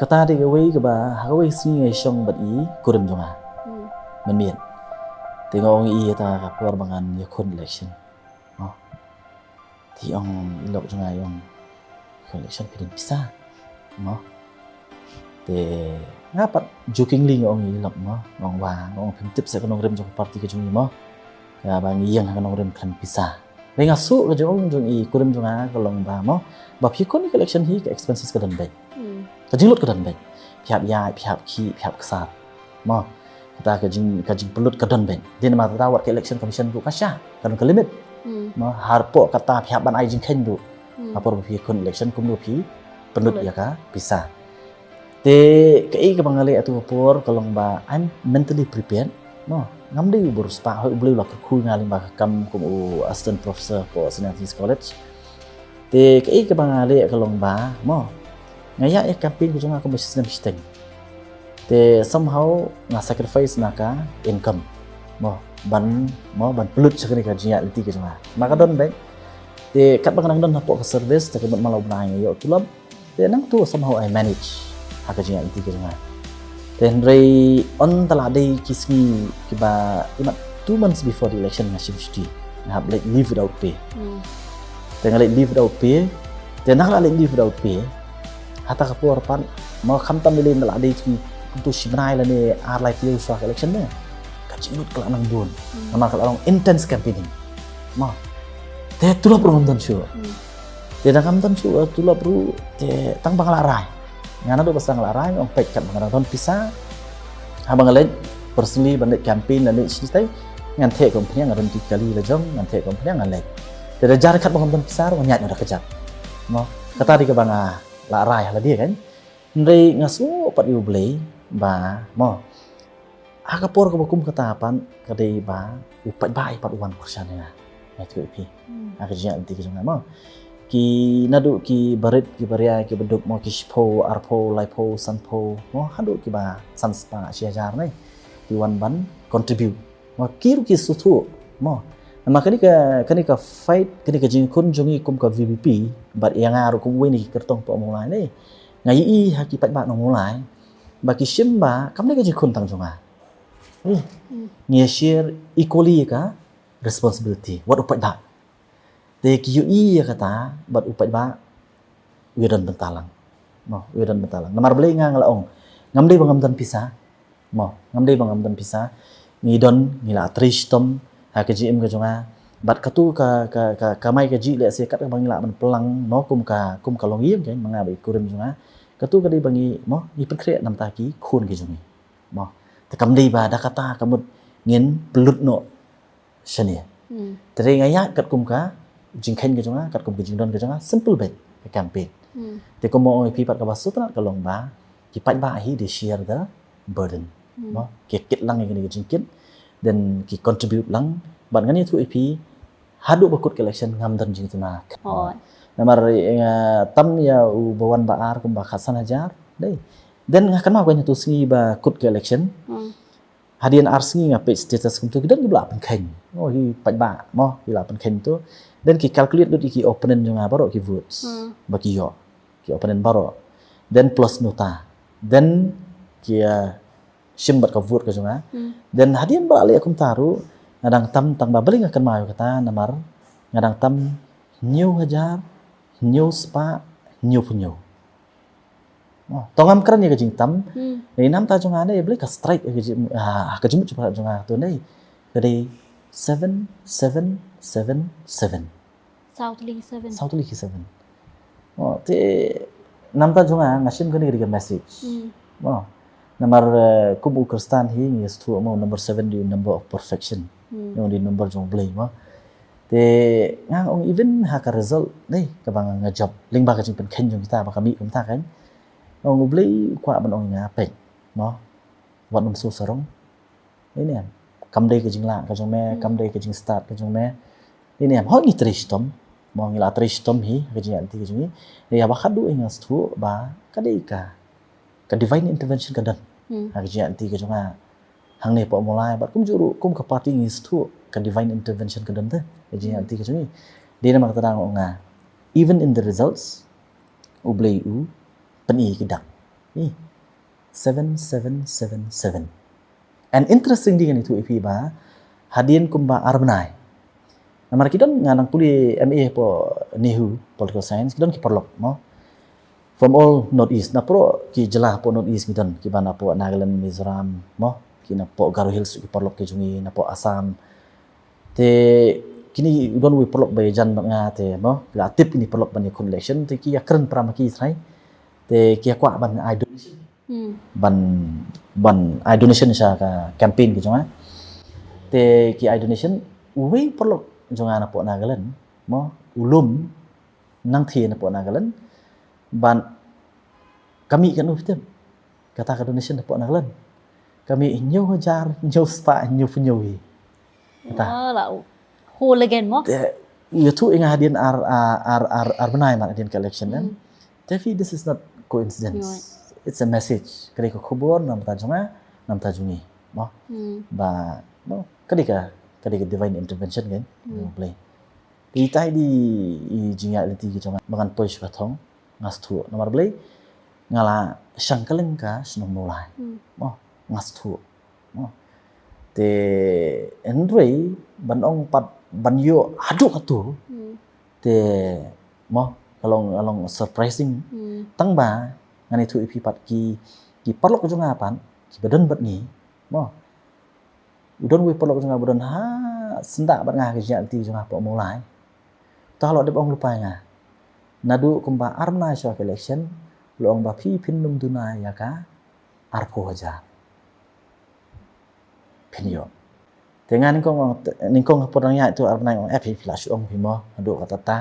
kata dia kawai ke bah kawai sini ngai bat i kurim jonga men tengok orang i ta kapor bangan ya kon election thì ông ilok jonga ông election kedin bisa te ngapat joking ling ông ilok ngong wa ngong pintip sa kanong rem jong parti ke jong mo ya bang iyang kanong rem kan bisa renga su ke jong i kurim jonga kalong ba mo ba phi kon election hi ke expenses ke dan bai kajing ke dan bai phiap yai phiap ki phiap ksat mo kita kajing pelut ke dan bai din ma ta wat ke election commission bu kasya kan ke limit mo harpo kata phiap ban ai jing khen bu apor phi kon election kum du phi penut ya ka bisa te kei ke bangale atu por kalong ba I'm mentally prepared mo ngamdi burus pa hoi beli la khu ngaling ba kam kum u assistant professor ko Senatis College te kei ke bangale kalong ba mo ngaya ya campaign ko jonga ko system sting te somehow nga sacrifice naka income mo ban pelut sekali ka jia liti ke jonga maka don baik te kat bang don hapo ke service te kebut malau nai yo tulab te nang tu somehow I manage haka jia liti ke jonga te rei on tala dei kisni kiba imat 2 months before the election nga shimsti na like leave without pay te nga leave without pay te nak la leave without pay hata kapur pan mau kham tam milin la dei ki tu shimnai la ne ar life liu swa election ne kacimut kala nang bun nama kala long intense campaigning ma te tulap ron don shu te dangam don shu tulap ru te tang bang larai ngana do pasang larai ong pek kat bang don pisa abang len personally bandit campaign la ne sitai ngan the company ngaron ti kali la jong ngan the company ngale te da jar kat bang don pisa ro nyat ora kejap ma kata di ke banga larai la dia kan ndai ngasu pat yu blei ba mo akapor ko bakum katapan kadai ba upat bai pat uan kursan na tu pi akajia anti ke mo ki nadu ki barit ki baria ki beduk mo ki spo arpo laipo sanpo mo hadu ki ba sanspa siajar nai ki wan ban contribute mo kiru ki sutu mo maka kani ka fight kani ka jing kun jongi kum ka VBP bat yang aru kum weni kertong po mulai ni ngai i haki pat ba no mulai baki simba kam ni ka jing kun tang jonga share equally ka responsibility what upat ba te ki i kata bat upat ba wiran bentalang mo wiran bentalang namar blei ngang la ong ngamdei bangam dan pisa mo ngamdei bangam dan pisa ngidon ngila tristom ha ke jim ke jonga bat katu ka mai ke ji le se kat bang la ban pelang mo kum ka long yim ke manga bai kurim jonga katu ka dei bangi mo ni pen kre nam ta ki khun ke jongi mo te kam dei ba da kata kamut ngin pelut no shania tere ngaya kat kum ka jingkhen ke jonga kat kum ke jingdon ke jonga simple bai campaign te ko mo pi pat ka basut na kalong ba ki pat ba hi de share the burden mo ke kit lang ke ni jingkit dan ki contribute lang ban ngani tu ip hadu bakut election ngam dan jing tuna namar tam ya u bawan baar kum ba khasan hajar dei dan ngakan ma ko tu singi ba kut ke election hadian arsingi ngape status kum tu dan gula pen khen oh hi pat ba mo hi la pen khen tu dan ki calculate dut ki opponent jonga baro ki votes baki yo ki opponent baro then plus nota then ki simbat ka vote ka jonga dan hadian ba ale akum taru ngadang tam tang babeling akan mayo kata namar ngadang tam new hajar new spa new punyo tongam kran ya kajing tam ni nam ta jonga ne beli ka strike ka jimut cepat jonga tu nei kadai 7777 South League 7 te nam ta jonga ngasim ka ni message Nomor kum ukrstan hi ngi stu mo number 7 di number of perfection yung di number jong blay mo te ngang ong even ha ka result nei ka bang nga job ling ba ka jing pen khen jong kita ba kami kum ta kan ong blay kwa ban ong nga pe mo wat num su sarong ni ne kam dei ka jing la ka jong me kam dei ka jing start ka jong me ni ne ho ni tristom mo ngi la tristom hi ka jing anti ka jing ya ba khadu nga stu ba ka dei ka divine intervention ka dan hak anti ka jonga hang ne po mulai bat kum juru kum ka party ngis tu ka divine intervention ka dan te anti ka jongi dia nama kata nga even in the results ublei u peni kidak Ni 7777. And interesting dengan itu IP ba hadian kumba arbenai. Namar kita nganang puli MA po Nehu Political Science kita ki perlok mo. From all Northeast na pro ki jelah po Northeast kita ki bana po Nagaland, Mizoram mo ki na po Garo Hills ki perlok ki jungi na po Assam. Te kini udon we perlok bay jan nga te mo la tip kini perlok ban collection te ki akren prama ki sai. Te ki kwa ban idol ban donation siya ka campaign gitu nga te ki donation we perlu jonga na po Nagaland mo ulum nang thi na po Nagaland ban kami kan uftem kata ka donation na po Nagaland kami nyo hajar nyo spa nyo punyowi kata là whole again mo itu inga hadian ar benai man hadian collection kan tapi this is not coincidence. It's a message. Ketika kubur nam tajunga, nam tajungi, mo. Ba, mo. Ketika divine intervention kan, boleh. Di tai di jinga leti gitu cuma bangan push katong ngas tu. Nomor boleh ngala sangkaleng ka senong mulai, mo ngas tu, mo. Te Andre banong pat banyo haduk atu. Te mo along surprising tang ba ngan itu ipi pat ki perlok jo ngapan ki badan bat ni mo udon we perlok jo ngabadan ha sendak bat ngah ki janti jo ngapa mulai ta lo de bong lupa nga nadu kumba arna sho election lo ong ba phi phinnum duna ya ka arpo aja phinyo dengan ningkong podangnya itu arna ong epi flash ong phimo adu kata ta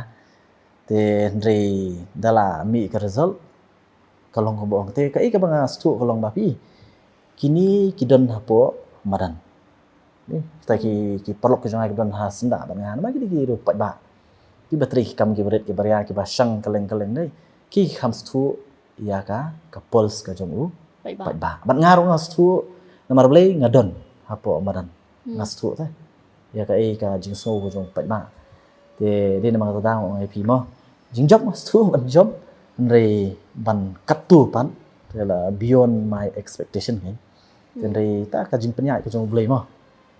te ndri dala mi ka result kalong ko boong te kai ka banga stu kalong bapi kini kidon hapo madan ni ta ki perlok ko jangai kidon ha senda ban ngan ma ki ru pat ba ki batri kam ki beret ki barya ki ba sang kaleng nei ki kham stu ya ka pols ka jong u pat ba ban ngaru stu namar blei ngadon hapo madan ngastu ta ya ka ka jing so ko jong pat ba te de namang ta dang ong ip mo jing job stu ban job Nri ban katu pan là beyond my expectation kan nri ta ka jing penyai ke jong blei mo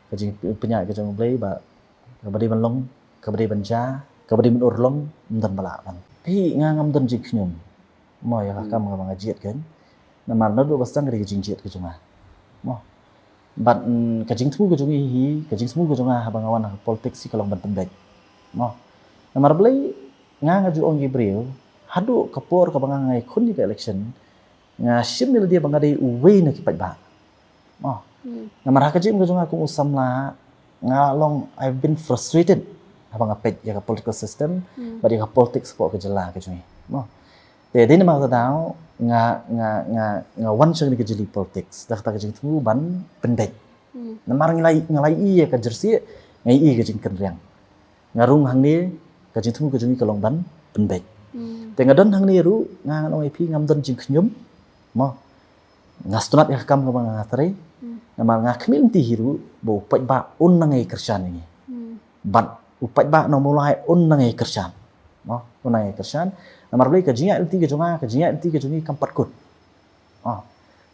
ka jing penyai ke jong blei ba ka badi ban long ka badi ban ja ka badi ban ur long dan bala ban pi ngam dan jing knyum mo ya ka kam nga jiet kan na mar na do bastang ri jing jiet ke jong mo ban ka jing thu ke jong hi ka jing smu ke jong ha bangawan politik si kalong ban pendek mo na mar blei nga ju ong gibril hadu kapor ka bangangai kun ni election nga shimil dia bangadai uwe na kipat ba oh na maraka jim ko junga kung usam la nga long I've been frustrated abang apet ya ka political system badi ka politics po ka jela ka jungi mo te din ma ta daw nga wan sang ni ka jeli politics dak ta ka jing tu ban pendek na mar ngalai i ka jersey ngai i ka jing kenriang ngarung hang ni ka jing tu ka jungi ka long ban pendek Tengah don hang niru ngang ong IP ngam don jing knyum mo ngastunat ya kam ka bang ngatare nama ngakmil ti hiru bo pat ba un nangai kersan ni bat upat ba no mulai un nangai kersan mo un nangai kersan namar blai ka jinga ti ka jonga ka jinga ti ka jongi kam pat kut oh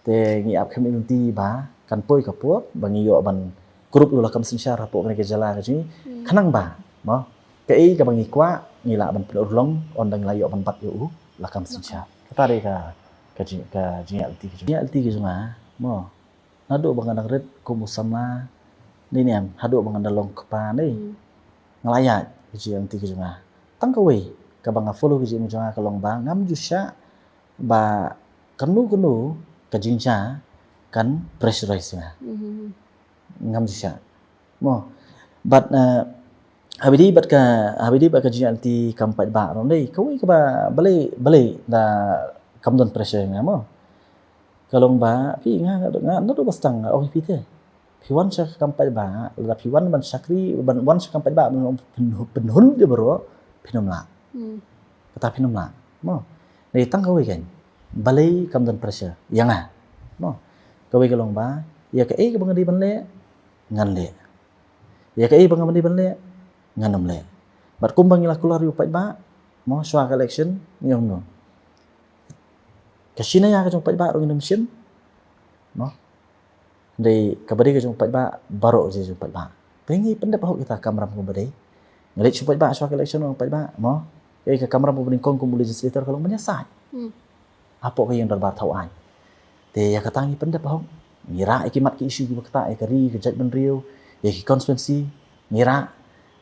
te ngi ap khamil ti ba kan poi ka po bangi yo ban grup ula kam sinsyar po ka jala ka jingi khanang ba mo kai ka bangi kwa ngila ban pedulong on dang layo ban pat yu lakam sincha kata de ka jinga alti ki junga mo nado bang nang red ko musama ni nem hado bang ndalong kpa ni ngalaya ki alti ki junga tang ka we ka bang follow ki junga ka long ba ngam jusha ba kanu ka jinja kan pressurize nga ngam jusha mo but habidi bat ka jinalti kampat ba ron dei kawai ka ba balai da kamdon pressure nga mo kalong ba pi nga no do bastang oh pi te pi wan sa kampat ba la pi wan ban sakri ban wan sa kampat ba penhun de bro pinomla kata pinomla mo dei tang kawai kan balai kamdon pressure yang mo kawai kalong ba ya ka ka bang di ban le ngan le ya ka bang di ban le nganam le bat kumbang ila keluar yu pat ba mo swa election nyong no Kasi na ya ka jong pajba rong mesin. No. Dei kabari ka jong pajba baro je jong pajba. Pengi pendap hok kita kamram ko badai. Ngelit jong pajba swak election jong pajba, mo. Ei ka kamram ko bening kong legislator kalau menyasai. Apa ka yang darbar tau ai. Te ya katangi pendap hok. Ngira ikimat ki isu ki bakta ai kari ke judgment riu, ya ki constituency ngira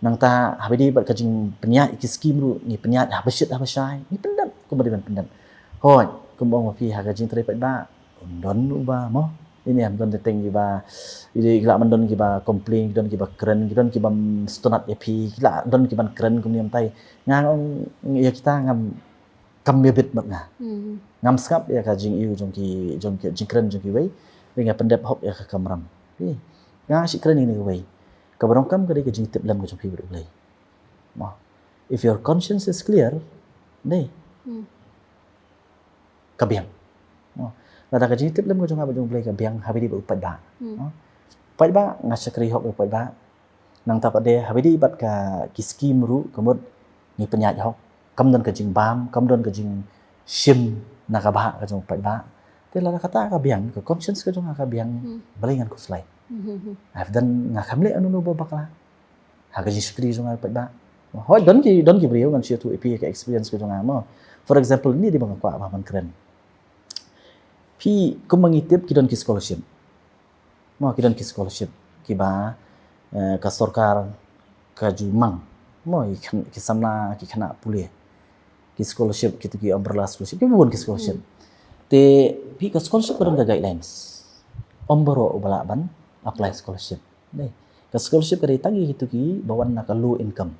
nang ta habidi bat ka jing penyat ki skim ru ni penyat habasyat habasai. Ni pendap ko bari pendap. Hoi, kumbang pi ha ka jing trai pajba. Don uba mo. Ini am don teteng giba ide gila mandon giba komplain don giba keren don giba stonat epi gila don giba keren kemudian tai ngang ya kita ngam kam bebet mat nga ngam skap ya ka jing iu jong ki jing keren jong ki wei dengan pendap hop ya ka kamram nga si keren ini wei ka barong kam ka de ka jing tip lam ka jong pi bru lei mo if your conscience is clear nei kabiang là cái chi tiết lâm của chúng ta bây giờ play cái biang habidi bu pajba ngasakri hok pajba nang ta pade habidi bat ka kiskim ru kemud ni penyat hok kamdon ka jing bam kamdon ka jing sim na ka ba ka jong pajba te la kata ka biang ka conscience ka jong ka biang balingan ku slai I've done nga khamle anu no bakla ha ka jing skri jong pajba hoi don ki brio ngan sia tu epi ka experience ka jong mo for example ni di bang kwa ba man keren Pi ko mangitip kidon ki scholarship. Mo kidon ki scholarship ki ba ka sarkar ka jumang. Mo ikan ki samna ki khana pule. Ki scholarship ki tu ki umbrella scholarship ki bukan ki scholarship. Te pi ka scholarship ka guidelines. Omboro ubala ban apply scholarship. Dei. Ka scholarship ka tangi ki tu ki bawan na ka low income.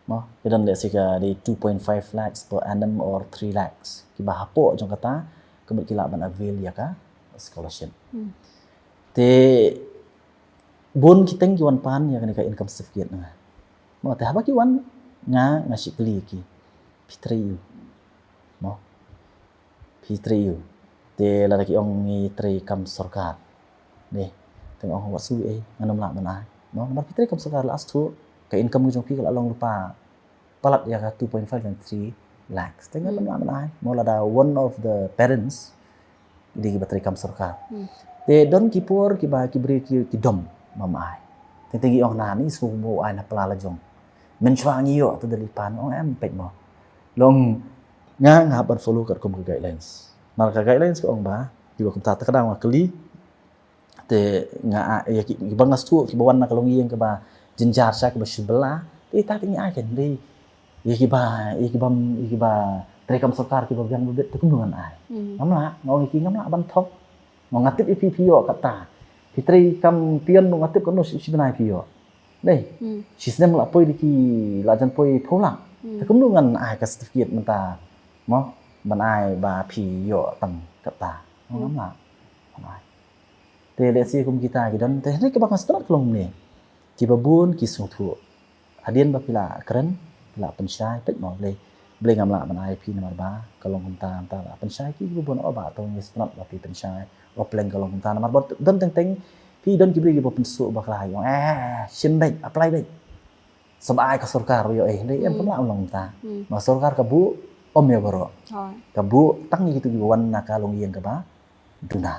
Mo kidon le sika di 2.5 lakhs per annum or 3 lakhs. Ki ba hapo jong kata kemud kila ban avail ya ka scholarship. Te bon kiteng ki wan pan ya ka income certificate na. Mo te haba ki wan nga si kli ki P3U. Mo P3U. Te la ki ong ngi tri kam sarkar. Ni teng ong wasu nganom la man ai. Mo nomor P3 kam sarkar last tu ka income jong pi ka long lupa. Palat ya ka 2.5 dan 3 lakhs. Tengah man ai. Mula da one of the parents di bateri kam sarkar. Te don kipor ki ba ki beri ki dom mamai. Tengi ong nani sumo ai na pelala jong. Menchwangi yo tu dalipan ong am pet mo. Long nga ban follow kat kom guidelines. Marka guidelines ko ong ba ki ba kum ta kadang wa keli te nga ya ki bangas tu ki bawan na kalong yeng ke ba jenjar sa ke ba sebelah. Te ta tingi ai ken dei iki ba trekam sarkar ki bagian bebet tu kunungan ai ngamla ngau iki ngamla ban thok ngau ngatip ipi pio kata pitri kam pion ngatip kono si benai pio dei sistem la poi diki lajan poi tholang tu kunungan ai ka certificate menta mo ban ai ba pio tang kata ngamla ai te le si kum kita ki dan te ni ke bakas tolak long ni ki babun ki sung thu adien ba pila keren la pensai pet mo le bleng amla man IP nomor ba kalong kunta anta la pensai ki bon oba to ni snap la pi pensai o pleng kalong kunta nomor bot don teng pi don ki bri bo pensu ba klai sim dai apply dai sabai ka sarkar yo dai em pamla long ta ma sarkar ka bu om ya boro ka bu tang ni gitu wan na kalong yeng ka ba duna